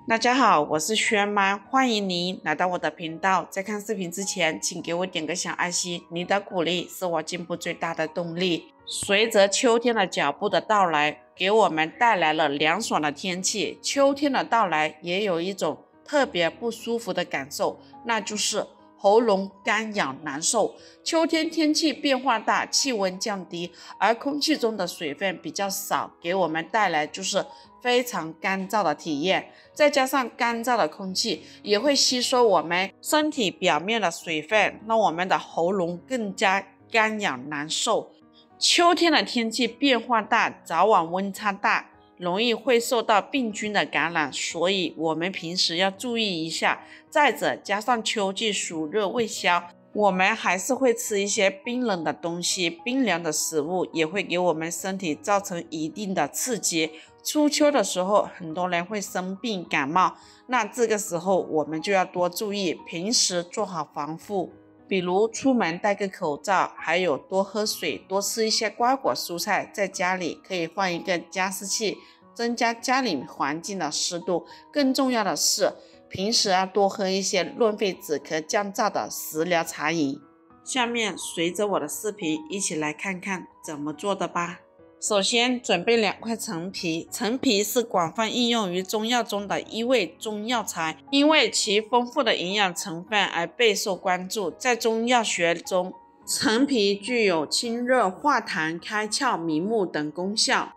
大家好，我是轩妈，欢迎您来到我的频道。在看视频之前，请给我点个小爱心，你的鼓励是我进步最大的动力。随着秋天的脚步的到来，给我们带来了凉爽的天气。秋天的到来也有一种特别不舒服的感受，那就是喉咙干痒难受。秋天天气变化大，气温降低，而空气中的水分比较少，给我们带来就是非常干燥的体验。再加上干燥的空气也会吸收我们身体表面的水分，让我们的喉咙更加干痒难受。秋天的天气变化大，早晚温差大，容易会受到病菌的感染，所以我们平时要注意一下。再者，加上秋季暑热未消，我们还是会吃一些冰冷的东西，冰凉的食物也会给我们身体造成一定的刺激。初秋的时候，很多人会生病感冒，那这个时候我们就要多注意，平时做好防护，比如出门戴个口罩，还有多喝水，多吃一些瓜果蔬菜，在家里可以放一个加湿器，增加家里环境的湿度。更重要的是，平时要多喝一些润肺止咳降燥的食疗茶饮。下面随着我的视频一起来看看怎么做的吧。首先准备2块陈皮，陈皮是广泛应用于中药中的一味中药材，因为其丰富的营养成分而备受关注。在中药学中，陈皮具有清热化痰、开窍明目等功效。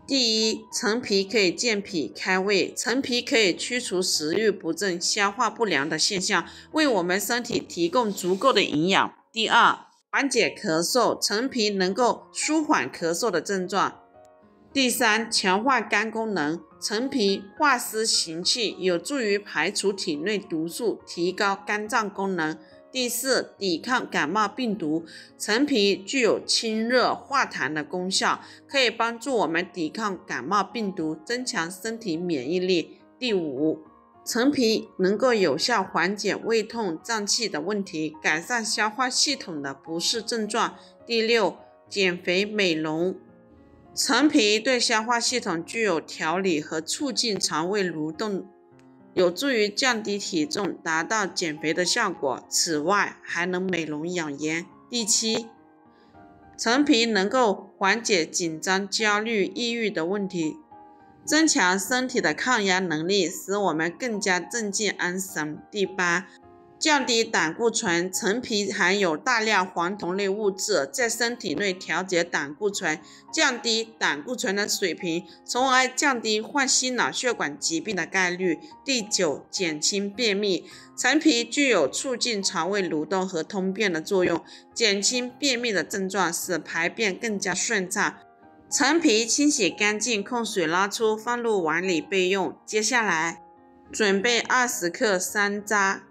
第一，陈皮可以健脾开胃，陈皮可以驱除食欲不振、消化不良的现象，为我们身体提供足够的营养。第二，缓解咳嗽，陈皮能够舒缓咳嗽的症状。第三，强化肝功能，陈皮化湿行气，有助于排除体内毒素，提高肝脏功能。第四，抵抗感冒病毒，陈皮具有清热化痰的功效，可以帮助我们抵抗感冒病毒，增强身体免疫力。第五，陈皮能够有效缓解胃痛、胀气的问题，改善消化系统的不适症状。第六，减肥美容，陈皮对消化系统具有调理和促进肠胃蠕动，有助于降低体重，达到减肥的效果。此外，还能美容养颜。第七，陈皮能够缓解紧张、焦虑、抑郁的问题，增强身体的抗压能力，使我们更加镇静安神。第八，降低胆固醇，陈皮含有大量黄酮类物质，在身体内调节胆固醇，降低胆固醇的水平，从而降低患心脑血管疾病的概率。第九，减轻便秘，陈皮具有促进肠胃蠕动和通便的作用，减轻便秘的症状，使排便更加顺畅。陈皮清洗干净，控水捞出，放入碗里备用。接下来准备20克山楂。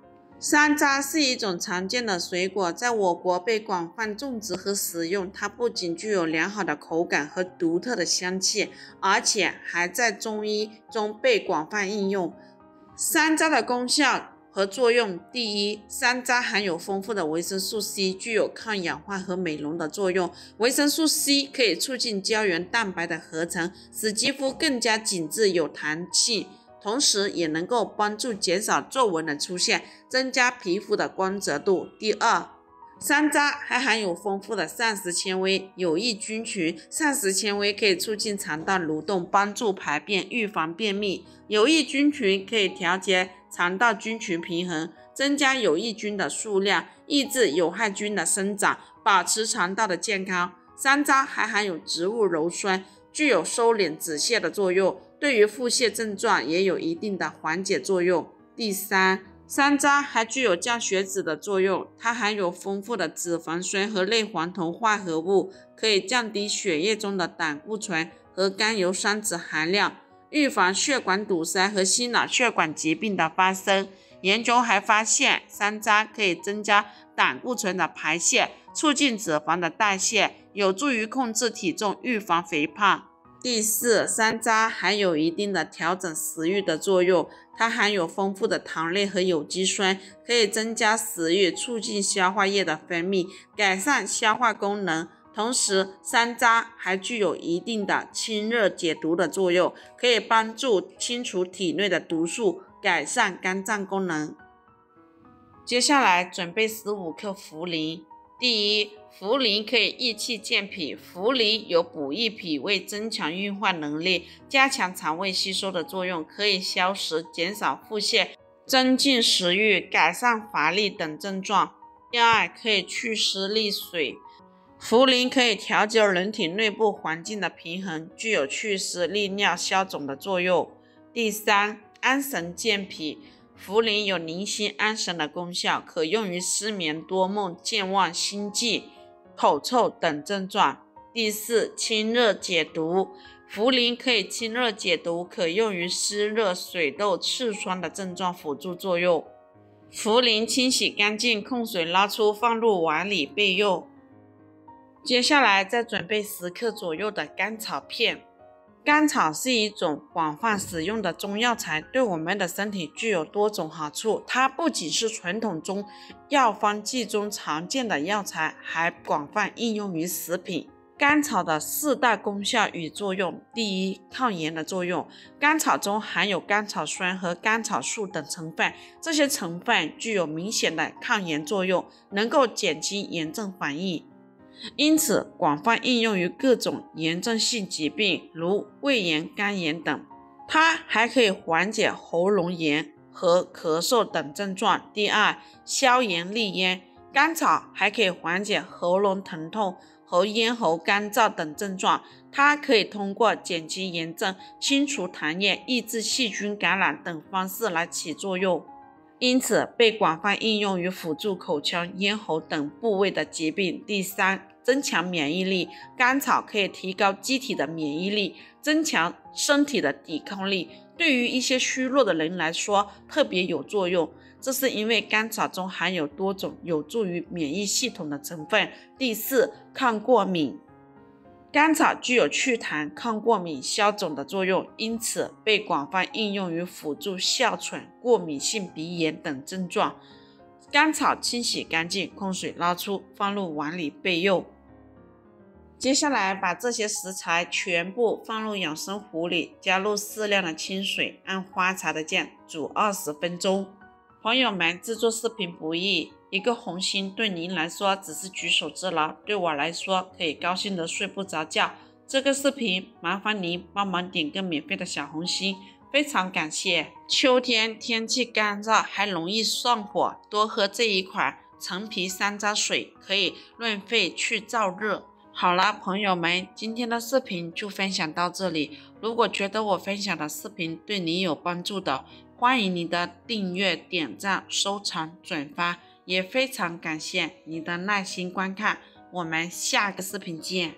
山楂是一种常见的水果，在我国被广泛种植和食用。它不仅具有良好的口感和独特的香气，而且还在中医中被广泛应用。山楂的功效和作用：第一，山楂含有丰富的维生素 C， 具有抗氧化和美容的作用。维生素 C 可以促进胶原蛋白的合成，使肌肤更加紧致有弹性，同时也能够帮助减少皱纹的出现，增加皮肤的光泽度。第二，山楂还含有丰富的膳食纤维，有益菌群。膳食纤维可以促进肠道蠕动，帮助排便，预防便秘。有益菌群可以调节肠道菌群平衡，增加有益菌的数量，抑制有害菌的生长，保持肠道的健康。山楂还含有植物鞣酸，具有收敛止泻的作用，对于腹泻症状也有一定的缓解作用。第三，山楂还具有降血脂的作用，它含有丰富的脂肪酸和类黄酮化合物，可以降低血液中的胆固醇和甘油三酯含量，预防血管堵塞和心脑血管疾病的发生。研究还发现，山楂可以增加胆固醇的排泄，促进脂肪的代谢，有助于控制体重，预防肥胖。第四，山楂还有一定的调整食欲的作用，它含有丰富的糖类和有机酸，可以增加食欲，促进消化液的分泌，改善消化功能，同时山楂还具有一定的清热解毒的作用，可以帮助清除体内的毒素，改善肝脏功能。接下来准备15克茯苓。第一，茯苓可以益气健脾，茯苓有补益脾胃、增强运化能力、加强肠胃吸收的作用，可以消食、减少腹泻、增进食欲、改善乏力等症状。第二，可以祛湿利水，茯苓可以调节人体内部环境的平衡，具有祛湿利尿消肿的作用。第三，安神健脾，茯苓有宁心安神的功效，可用于失眠、多梦、健忘、心悸、口臭等症状。第四，清热解毒，茯苓可以清热解毒，可用于湿热、水痘、痔疮的症状辅助作用。茯苓清洗干净，控水捞出，放入碗里备用。接下来再准备10克左右的甘草片。甘草是一种广泛使用的中药材，对我们的身体具有多种好处。它不仅是传统中药方剂中常见的药材，还广泛应用于食品。甘草的4大功效与作用。第一，抗炎的作用。甘草中含有甘草酸和甘草素等成分，这些成分具有明显的抗炎作用，能够减轻炎症反应。因此广泛应用于各种炎症性疾病，如胃炎、肝炎等。它还可以缓解喉咙炎和咳嗽等症状。第二，消炎利咽。甘草还可以缓解喉咙疼痛和咽喉干燥等症状，它可以通过减轻炎症、清除痰液、抑制细菌感染等方式来起作用，因此被广泛应用于辅助口腔、咽喉等部位的疾病。第三，增强免疫力。甘草可以提高机体的免疫力，增强身体的抵抗力，对于一些虚弱的人来说特别有作用，这是因为甘草中含有多种有助于免疫系统的成分。第四，抗过敏。甘草具有祛痰、抗过敏、消肿的作用，因此被广泛应用于辅助哮喘、过敏性鼻炎等症状。甘草清洗干净，控水捞出，放入碗里备用。接下来把这些食材全部放入养生壶里，加入适量的清水，按花茶的酱煮20分钟。朋友们，制作视频不易，一个红心对您来说只是举手之劳，对我来说可以高兴的睡不着觉。这个视频麻烦您帮忙点个免费的小红心，非常感谢。秋天天气干燥，还容易上火，多喝这一款陈皮山楂水，可以润肺去燥热。好了，朋友们，今天的视频就分享到这里。如果觉得我分享的视频对你有帮助的，欢迎你的订阅、点赞、收藏、转发，也非常感谢你的耐心观看。我们下个视频见。